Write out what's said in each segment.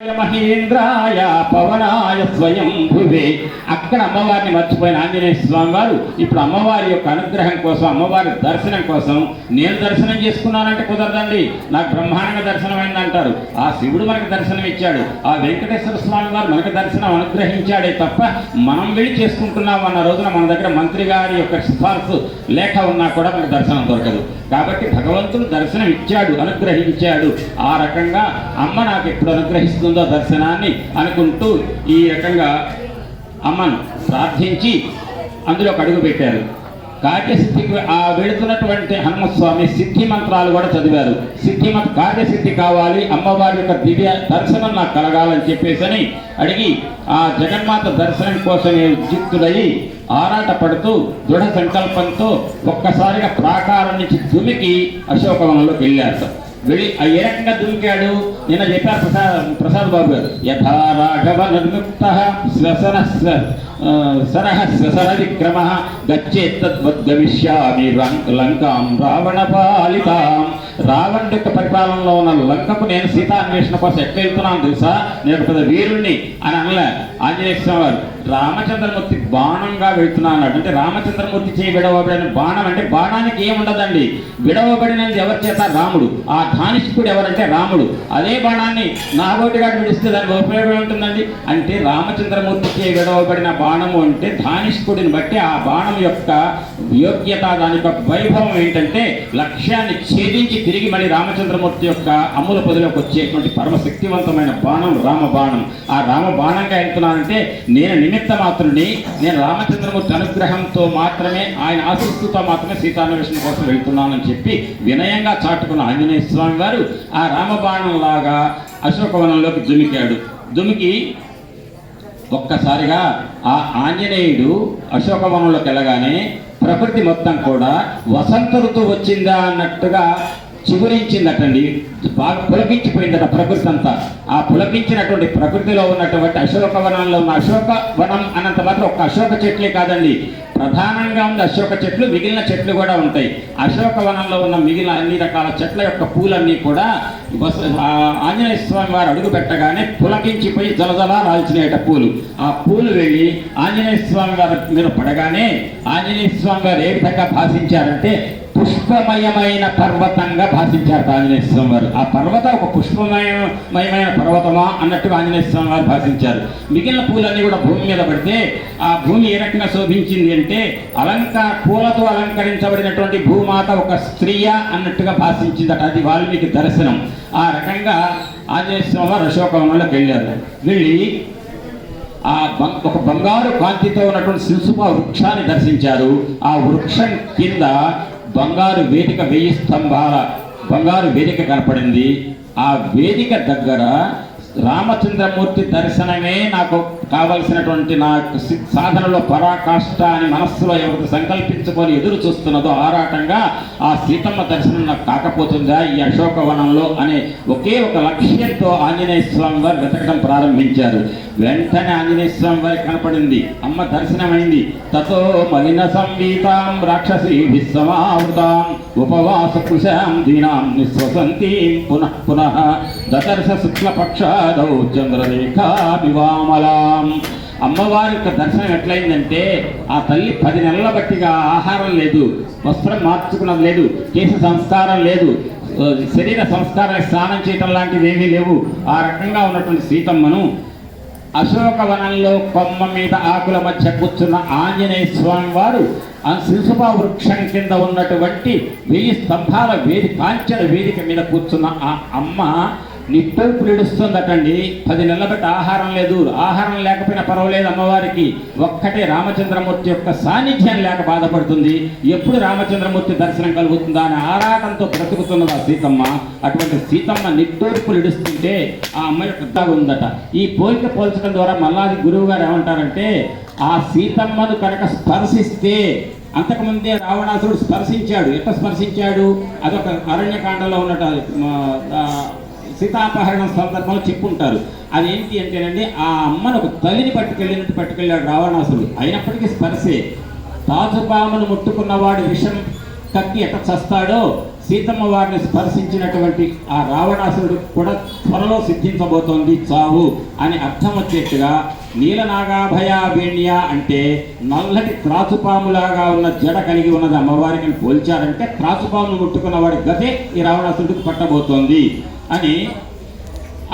మహేంద్రాయ పవనాయ స్వయం భువే. అక్కడ అమ్మవారిని మర్చిపోయిన ఆంజనేయ స్వామి వారు ఇప్పుడు అమ్మవారి యొక్క అనుగ్రహం కోసం, అమ్మవారి దర్శనం కోసం నేను దర్శనం చేసుకున్నానంటే కుదరదండి, నాకు బ్రహ్మాండంగా దర్శనం అయిందంటారు. ఆ శివుడు మనకు దర్శనం ఇచ్చాడు, ఆ వెంకటేశ్వర స్వామి వారు మనకు దర్శనం అనుగ్రహించాడే తప్ప మనం వెళ్ళి చేసుకుంటున్నాం అన్న రోజున మన దగ్గర మంత్రి గారి యొక్క సిఫార్సు లేఖ ఉన్నా కూడా మనకు దర్శనం దొరకదు. కాబట్టి భగవంతుడు దర్శనం ఇచ్చాడు, అనుగ్రహించాడు. ఆ రకంగా అమ్మ నాకు ఎప్పుడు అనుగ్రహిస్తుందో దర్శనాన్ని అనుకుంటూ ఈ రకంగా అమ్మను ప్రార్థించి అందులో అడుగు పెట్టారు. కార్యసిద్ధికి వెళుతున్నటువంటి హనుమస్వామి సిద్ధి మంత్రాలు కూడా చదివారు. కార్యసిద్ధి కావాలి, అమ్మవారి యొక్క దివ్య దర్శనం నాకు కలగాలని చెప్పేసి అడిగి ఆ జగన్మాత దర్శనం కోసమే ఉద్యుక్తుడయి ఆరాట పడుతూ దృఢ సంకల్పంతో ఒక్కసారిగా ప్రాకారం నుంచి దుమికి అశోకవనంలోకి వెళ్ళారు. వెళ్ళి ఏ రకంగా దుమికాడు నిన్న చెప్పారు ప్రసాద్ బాబు గారు. యథా రాఘవ నిర్ముక్త శ్వసన సరహ శ్వసన విక్రమ గచ్చేత్తద్వద్గమిష్యామి లంకాం రావణ పాలితాం. రావణుడి యొక్క పరిపాలనలో ఉన్న లంకకు నేను సీతాన్వేషణ కోసం ఎట్లా వెళ్తున్నాను తెలుసా, నేను పెద్ద వీరుణ్ణి అని అనలే ఆంజనేయ స్వామి వారు. రామచంద్రమూర్తి బాణంగా వెళ్తున్నా అన్నాడు. అంటే రామచంద్రమూర్తి చేయి విడవబడిన బాణం అంటే బాణానికి ఏముండదండి, విడవబడినది ఎవరి చేత? రాముడు. ఆ ధానిష్కుడు ఎవరంటే రాముడు. అదే బాణాన్ని నాగోటిగాడు విడిస్తే దానికి ఉపయోగం ఉంటుందండి. అంటే రామచంద్రమూర్తి చేయి విడవబడిన బాణము అంటే ధానిష్కుడిని బట్టి ఆ బాణం యొక్క యోగ్యత, దాని యొక్క వైభవం ఏంటంటే లక్ష్యాన్ని ఛేదించి తిరిగి మళ్ళీ రామచంద్రమూర్తి యొక్క అమ్ముల పొదిలోకి వచ్చేటువంటి పరమశక్తివంతమైన బాణం రామ బాణం. ఆ రామ బాణంగా వెళ్తున్నానంటే నేను నిమిత్త మాత్రుని, నేను రామచంద్రమూర్తి అనుగ్రహంతో మాత్రమే, ఆయన ఆశీస్సుతో మాత్రమే సీతాన్వేషణ కోసం వెళ్తున్నానని చెప్పి వినయంగా చాటుకున్న ఆంజనేయ స్వామి వారు ఆ రామబాణం లాగా అశోకవనంలోకి దుమికి ఒక్కసారిగా ఆ ఆంజనేయుడు అశోకవనంలోకి వెళ్ళగానే ప్రకృతి మొత్తం కూడా వసంత ఋతువు వచ్చిందా అన్నట్టుగా చిగురించిందటండి. బాగా పులకించిపోయిందట ప్రకృతి అంతా. ఆ పులకించినటువంటి ప్రకృతిలో ఉన్నటువంటి అశోకవనంలో ఉన్న అశోకవనం అన్నంత మాత్రం ఒక్క అశోక చెట్లే కాదండి, ప్రధానంగా ఉంది అశోక చెట్లు, మిగిలిన చెట్లు కూడా ఉంటాయి. అశోకవనంలో ఉన్న మిగిలిన అన్ని రకాల చెట్ల యొక్క పూలన్నీ కూడా ఆంజనేయ స్వామి వారు అడుగు పెట్టగానే పులకించిపోయి జలజలా రాల్చినేట పూలు. ఆ పూలు వెళ్ళి ఆంజనేయ స్వామి వారి మీద పడగానే ఆంజనేయ స్వామి వారు ఏ విధంగా భాషించారంటే పుష్పమయమైన పర్వతంగా భాషించారు ఆంజనేయ స్వామి వారు. ఆ పర్వతం ఒక పుష్పమయమైన పర్వతమా అన్నట్టుగా ఆంజనేయ స్వామి వారు భాషించారు. మిగిలిన పూలన్నీ కూడా భూమి మీద పడితే ఆ భూమి ఏ రకంగా శోభించింది అంటే పూలతో అలంకరించబడినటువంటి భూమాత ఒక స్త్రీయ అన్నట్టుగా భాషించిందట. అది వాల్మీకి దర్శనం. ఆ రకంగా ఆంజనేయ స్వామి వారు అశోకవనంలోకి వెళ్ళారు. వెళ్ళి ఒక బంగారు కాంతితో ఉన్నటువంటి శిల్సుప వృక్షాన్ని దర్శించారు. ఆ వృక్షం కింద బంగారు వేదిక, 1000 స్తంభాల బంగారు వేదిక కనపడింది. ఆ వేదిక దగ్గర రామచంద్రమూర్తి దర్శనమే నాకు కావలసినటువంటి నా సాధనలో పరాకాష్ట అని మనస్సులో ఎవరికి సంకల్పించుకొని ఎదురు చూస్తున్నదో ఆరాటంగా ఆ సీతమ్మ దర్శనం నాకు కాకపోతుందా ఈ అశోకవనంలో అనే ఒకే ఒక లక్ష్యంతో ఆంజనేయ స్వామి వారు వెతకడం ప్రారంభించారు. వెంటనే ఆంజనేయ స్వామి వారికి కనపడింది, అమ్మ దర్శనమైంది. తతో మలిన సంవీతాం రాక్షసీ విశ్వమావృతాం ఉపవాస కుశాం దీనాం నిశ్వసంతీం పునః పునః దదర్శ శుక్లపక్షాదౌ చంద్రరేఖా వివామలాం. అమ్మవారి యొక్క దర్శనం ఎట్లయిందంటే ఆ తల్లి 10 నెలల బట్టిగా ఆహారం లేదు, వస్త్రం మార్చుకున్నది లేదు, కేశ సంస్కారం లేదు, శరీర సంస్కారానికి స్నానం చేయటం లాంటివి ఏమీ లేవు. ఆ రకంగా ఉన్నటువంటి సీతమ్మను అశోకవనంలో కొమ్మ మీద ఆకుల మధ్య కూర్చున్న ఆంజనేయ స్వామి వారు ఆ శిల్సుప వృక్షం కింద ఉన్నటువంటి 1000 స్తంభాల కాంచెల వేదిక మీద కూర్చున్న ఆ అమ్మ నిట్టూర్పు నిడుస్తుందటండి. 10 నెలల బట్టి ఆహారం లేదు. ఆహారం లేకపోయినా పర్వాలేదు అమ్మవారికి, ఒక్కటే రామచంద్రమూర్తి యొక్క సాన్నిధ్యం లేక బాధపడుతుంది. ఎప్పుడు రామచంద్రమూర్తి దర్శనం కలుగుతుందా అని ఆరాటంతో బ్రతుకుతున్నది ఆ సీతమ్మ. అటువంటి సీతమ్మ నిట్టూర్పు నిడుస్తుంటే ఆ అమ్మ యొక్క ఉందట. ఈ పోల్చడం ద్వారా మల్లాది గురువు గారు ఏమంటారంటే ఆ సీతమ్మను కనుక స్పర్శిస్తే, అంతకుముందే రావణాసురుడు స్పర్శించాడు. ఎట్లా స్పర్శించాడు అదొక అరణ్యకాండలో ఉన్నట్టు సీతాపహరణం సందర్భంలో చెప్పుంటారు. అదేంటి అంటేనండి ఆ అమ్మను ఒక తల్లిని పట్టుకెళ్ళాడు రావణాసురుడు. అయినప్పటికీ స్పర్శే. తాజుపామును ముట్టుకున్నవాడు విషం కక్కి ఎట్లా చస్తాడో సీతమ్మ వారిని స్పర్శించినటువంటి ఆ రావణాసురుడు కూడా త్వరలో సిద్ధించబోతోంది చావు అని అర్థం వచ్చేట్టుగా నీలనాగాభయాభిణ్య అంటే నల్లటి త్రాచుపాములాగా ఉన్న జడ కలిగి ఉన్నది అమ్మవారికి పోల్చారంటే త్రాచుపామును ముట్టుకున్న వాడి గతే ఈ రావణాసురుడికి పట్టబోతోంది అని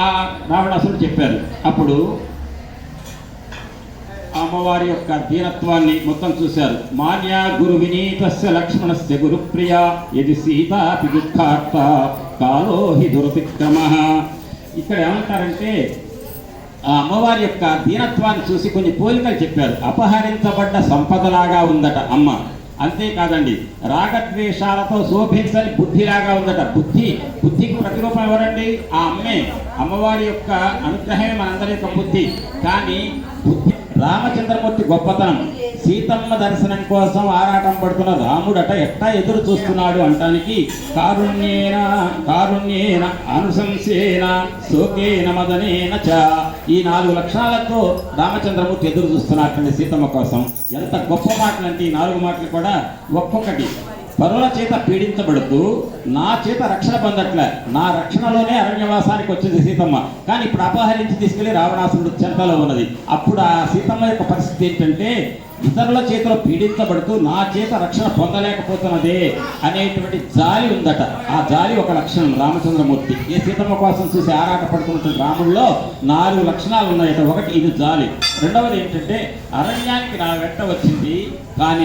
ఆ రావణాసురుడు చెప్పారు. అప్పుడు అమ్మవారి యొక్క దీనత్వాన్ని మొత్తం చూశారు. మాన్యా గురు వినీతస్య లక్ష్మణస్య గురుప్రియ యది సీతాపి దుఃఖార్త కాలో హి దురతిక్రమః. ఇక్కడ ఏమంటారంటే ఆ అమ్మవారి యొక్క దీనత్వాన్ని చూసి కొన్ని పోలికలు చెప్పారు. అపహరించబడ్డ సంపదలాగా ఉందట అమ్మ. అంతేకాదండి, రాగద్వేషాలతో శోభించని బుద్ధిలాగా ఉందట. బుద్ధికి ప్రతిరూపం ఎవరండి? ఆ అమ్మే. అమ్మవారి యొక్క అనుగ్రహమే మనందరి యొక్క బుద్ధి. కానీ బుద్ధి రామచంద్రమూర్తి గొప్పతనం. సీతమ్మ దర్శనం కోసం ఆరాటం పడుతున్న రాముడట ఎట్టా ఎదురు చూస్తున్నాడు అంటానికి కారుణ్యేన అనుశంసేన శోకేన మదనేన చ, ఈ 4 లక్షణాలతో రామచంద్రమూర్తి ఎదురు చూస్తున్నట్టండి సీతమ్మ కోసం. ఎంత గొప్ప మాటలు అంటే ఈ 4 మాటలు కూడా ఒక్కొక్కటి. పరుల చేత పీడించబడుతూ నా చేత రక్షణ పొందట్లే, నా రక్షణలోనే అరణ్యవాసానికి వచ్చింది సీతమ్మ. కానీ ఇప్పుడు అపహరించి తీసుకెళ్లి రావణాసురుడు చెంతలో ఉన్నది. అప్పుడు ఆ సీతమ్మ యొక్క పరిస్థితి ఏంటంటే ఇతరుల చేతిలో పీడించబడుతూ నా చేత రక్షణ పొందలేకపోతున్నదే అనేటువంటి జాలి ఉందట. ఆ జాలి ఒక లక్షణం రామచంద్రమూర్తి. ఈ సీతమ్మ కోసం చూసి ఆరాటపడుతున్నటువంటి రాముల్లో 4 లక్షణాలు ఉన్నాయట. ఒకటి ఇది జాలి. రెండవది ఏంటంటే అరణ్యానికి నా వెంట వచ్చింది కానీ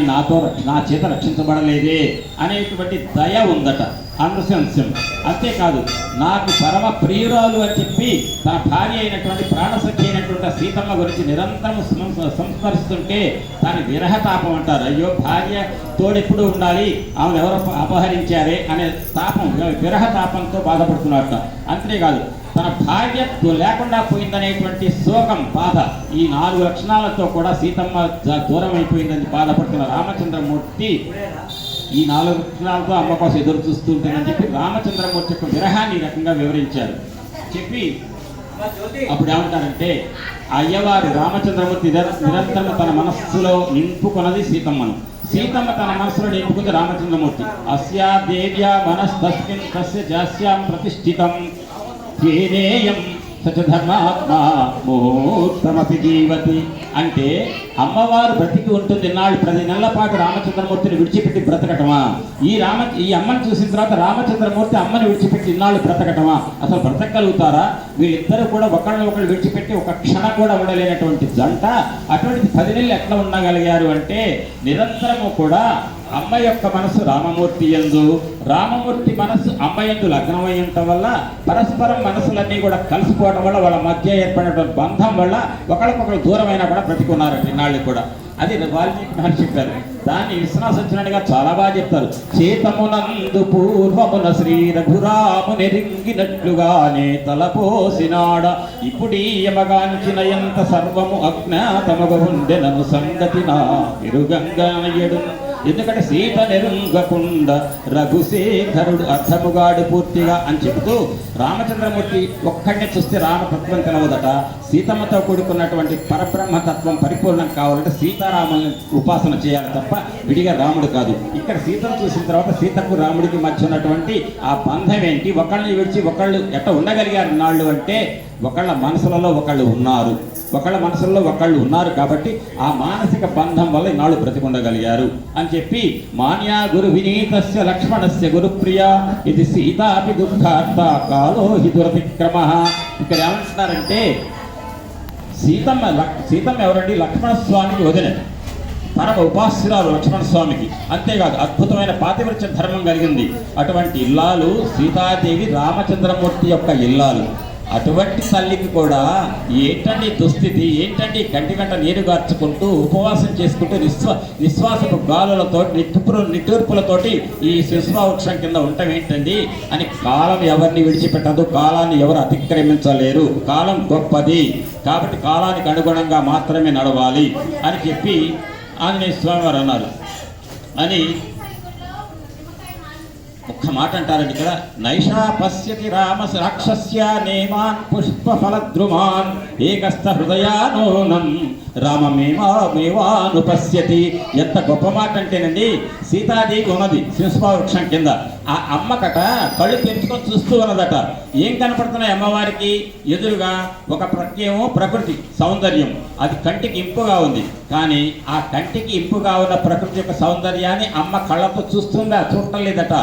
నా చేత రక్షించబడలేదే అనేటువంటి దయ ఉందట, అనుశంసం. అంతేకాదు నాకు పరమ ప్రియురాలు అని చెప్పి తన భార్య అయినటువంటి ప్రాణసఖి అయినటువంటి సీతమ్మ గురించి నిరంతరం సంస్మరిస్తుంటే దాని విరహతాపం అంటారు. అయ్యో భార్య తోడెప్పుడు ఉండాలి, ఆమెను ఎవరు అపహరించారే అనే తాపం, విరహతాపంతో బాధపడుతున్నట్ట. అంతేకాదు తన భార్య లేకుండా పోయిందనేటువంటి శోకం, బాధ. ఈ 4 లక్షణాలతో కూడా సీతమ్మ దూరం అయిపోయిందని బాధపడుతున్న రామచంద్రమూర్తి ఈ 4 లక్షణాలతో అమ్మ కోసం ఎదురు చూస్తూ ఉంటుందని చెప్పి రామచంద్రమూర్తి యొక్క విరహాన్ని ఈ రకంగా వివరించారు. చెప్పి అప్పుడు ఏమంటారంటే అయ్యవారు రామచంద్రమూర్తి నిరంతరం తన మనస్సులో నింపుకున్నది సీతమ్మను. సీతమ్మ తన మనస్సులో నింపుకుంది రామచంద్రమూర్తి. అస్యా దేవ్యా మనస్తస్మిన్ తస్య జాస్యాం ప్రతిష్ఠితం యేనేయం సచధర్మాత్మ ముహూర్తమపి జీవతి. అంటే అమ్మవారు బ్రతికి ఉంటుంది నాడు 10 నెలల పాటు రామచంద్రమూర్తిని విడిచిపెట్టి బ్రతకటమా? ఈ అమ్మని చూసిన తర్వాత రామచంద్రమూర్తి అమ్మని విడిచిపెట్టి ఇన్నాళ్ళు బ్రతకటమా? అసలు బ్రతకగలుగుతారా? వీళ్ళిద్దరూ కూడా ఒకళ్ళు విడిచిపెట్టి ఒక క్షణం కూడా ఉండలేనటువంటి జంట అటువంటి 10 నెలలు ఎట్లా ఉండగలిగారు అంటే నిరంతరము కూడా అమ్మ యొక్క మనసు రామమూర్తి యందు, రామమూర్తి మనసు అమ్మ యందు లగ్నమై ఉండటం వల్ల పరస్పరం మనసులన్నీ కూడా కలిసిపోవడం వల్ల వాళ్ళ మధ్య ఏర్పడినటువంటి బంధం వల్ల ఒకరికొకరు దూరమైనా కూడా బ్రతికున్నారండి ఇన్నాళ్ళు కూడా. అది వాల్మీకి మహర్షి చెప్పారు. దాన్ని విశ్వనాథ సత్యనారాయణ చాలా బాగా చెప్తారు. చేతమునందు పూర్వమున శ్రీ రఘురాముని రింగినట్లుగానే తలపోసినాడ ఇప్పుడీ యమగాంచిన ఎంత సర్వము అజ్ఞాతమగ ఉండెనను సంగతి నా ఎరుగంగానయ్యడు. ఎందుకంటే సీత నెరుంగకుండా రఘుశేఖరుడు అర్థముగాడు పూర్తిగా అని చెబుతూ రామచంద్రమూర్తి ఒక్కడినే చూస్తే రామతత్వం తెలవదట. సీతమ్మతో కూడుకున్నటువంటి పరబ్రహ్మతత్వం పరిపూర్ణం కావాలంటే సీతారాములను ఉపాసన చేయాలి తప్ప విడిగా రాముడు కాదు. ఇక్కడ సీతను చూసిన తర్వాత సీతకు రాముడికి మధ్య ఉన్నటువంటి ఆ బంధం ఏంటి? ఒకళ్ళని విడిచి ఒకళ్ళు ఎట్లా ఉండగలిగారు నాళ్ళు అంటే ఒకళ్ళ మనసులలో ఒకళ్ళు ఉన్నారు కాబట్టి ఆ మానసిక బంధం వల్ల ఇన్నాళ్ళు బ్రతికుండగలిగారు అని చెప్పి మాన్యా గురు వినీతస్య లక్ష్మణస్య గురుప్రియ ఇది సీతాపి దుఃఖార్త కాలో హి దురతిక్రమః. ఇక్కడ ఏమంటున్నారంటే సీతమ్మ ఎవరండి? లక్ష్మణస్వామికి వదిన, పరమ ఉపాస్యురాలు లక్ష్మణస్వామికి. అంతేకాదు అద్భుతమైన పాతివ్రత్య ధర్మం కలిగింది. అటువంటి ఇల్లాలు సీతాదేవి రామచంద్రమూర్తి యొక్క ఇల్లాలు. అటువంటి తల్లికి కూడా ఏంటండి దుస్థితి, ఏంటండి కంటి గంట నీరు గార్చుకుంటూ ఉపవాసం చేసుకుంటూ నిశ్వాసపు గాలులతో నిట్టూర్పులతోటి ఈ శిశువృక్షం కింద ఉండటం ఏంటండి అని కాలం ఎవరిని విడిచిపెట్టదు, కాలాన్ని ఎవరు అతిక్రమించలేరు. కాలం గొప్పది కాబట్టి కాలానికి అనుగుణంగా మాత్రమే నడవాలి అని చెప్పి ఆంజనేయ స్వామి వారు అన్నారు. అని ఒక్క మాట అంటారండి ఇక్కడ, నైషా పశ్యతి రామ రాక్షస్య నేమాన్ పుష్పఫలద్రుమాన్ ఏకస్థ హృదయానూనం రామమేవాను పశ్యతి. ఎంత గొప్ప మాట అంటేనండి, సీతాదేవి ఉన్నది సింహ వృక్షం కింద, ఆ అమ్మకట కళ్ళు తెరుచుకొని చూస్తూ ఉన్నదట. ఏం కనపడుతున్నాయి అమ్మవారికి? ఎదురుగా ఒక ప్రత్యేకం ప్రకృతి సౌందర్యం, అది కంటికి ఇంపుగా ఉంది. కానీ ఆ కంటికి ఇంపుగా ఉన్న ప్రకృతి యొక్క సౌందర్యాన్ని అమ్మ కళ్ళతో చూస్తుందా? చూడటం లేదట.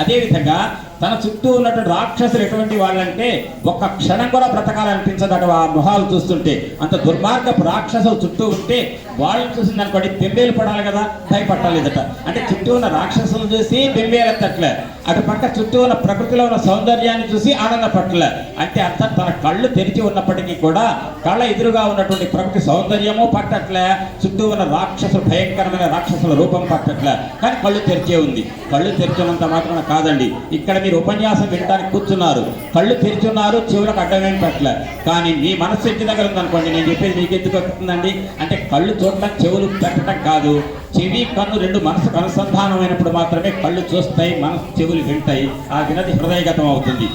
అదేవిధంగా తన చుట్టూ ఉన్నటువంటి రాక్షసులు ఎటువంటి వాళ్ళంటే ఒక్క క్షణం కూడా బ్రతకాలనిపించదట ఆ మొహాలు చూస్తుంటే. అంత దుర్మార్గపు రాక్షసులు చుట్టూ ఉంటే వాళ్ళని చూసింది అనుకోండి బెంబేలు పడాలి కదా, భయపడలేదట. అంటే చుట్టూ ఉన్న రాక్షసులను చూసి బెంబేలెత్తట్లే, అటు పక్క చుట్టూ ఉన్న ప్రకృతిలో ఉన్న సౌందర్యాన్ని చూసి ఆనందపట్టలే. అంటే అర్థం తన కళ్ళు తెరిచి ఉన్నప్పటికీ కూడా కళ్ళ ఎదురుగా ఉన్నటువంటి ప్రకృతి సౌందర్యము పట్టట్లే, చుట్టూ ఉన్న రాక్షసులు భయంకరమైన రాక్షసుల రూపం పట్టట్లే, కానీ కళ్ళు తెరిచే ఉంది. కళ్ళు తెరిచినంత మాత్రం కాదండి, ఇక్కడ మీరు ఉపన్యాసం వినడానికి కూర్చున్నారు, కళ్ళు తెరిచున్నారు, చెవులకు అడ్డమేం పెట్టలే. కానీ మీ మనస్సు ఇంటి దగ్గర ఉందనుకోండి, నేను చెప్పేది మీకు ఎందుకు వస్తుందండి అంటే, కళ్ళు చూడటం చెవులు పెట్టడం కాదు, చెవి కన్ను రెండు మనసుకు అనుసంధానమైనప్పుడు మాత్రమే కళ్ళు చూస్తాయి, మనసు చెవులు వింటాయి, ఆ వినది హృదయగతం అవుతుంది.